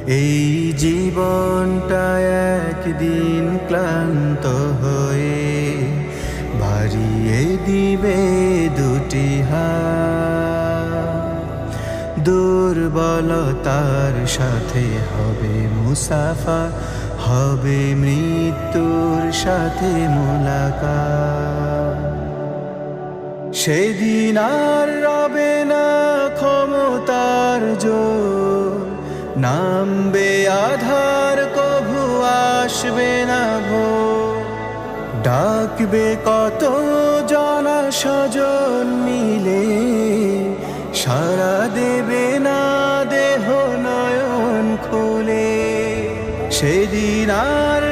এই জীবনটা একদিন ক্লান্ত হয়ে ভারিয়ে দিবে দুটি হাত। দুর্বলতার সাথে হবে মুসাফা, হবে মৃত্যুর সাথে মোলাকাত। সেদিন আর রবে না ক্ষমতার জোর, নামবে আধার, কভু আসবে না ভোর। ডাকবে কত জনা স্বজন মিলে, সাড়া দেবে না দেহ নয়ন খুলে। সেদিন আর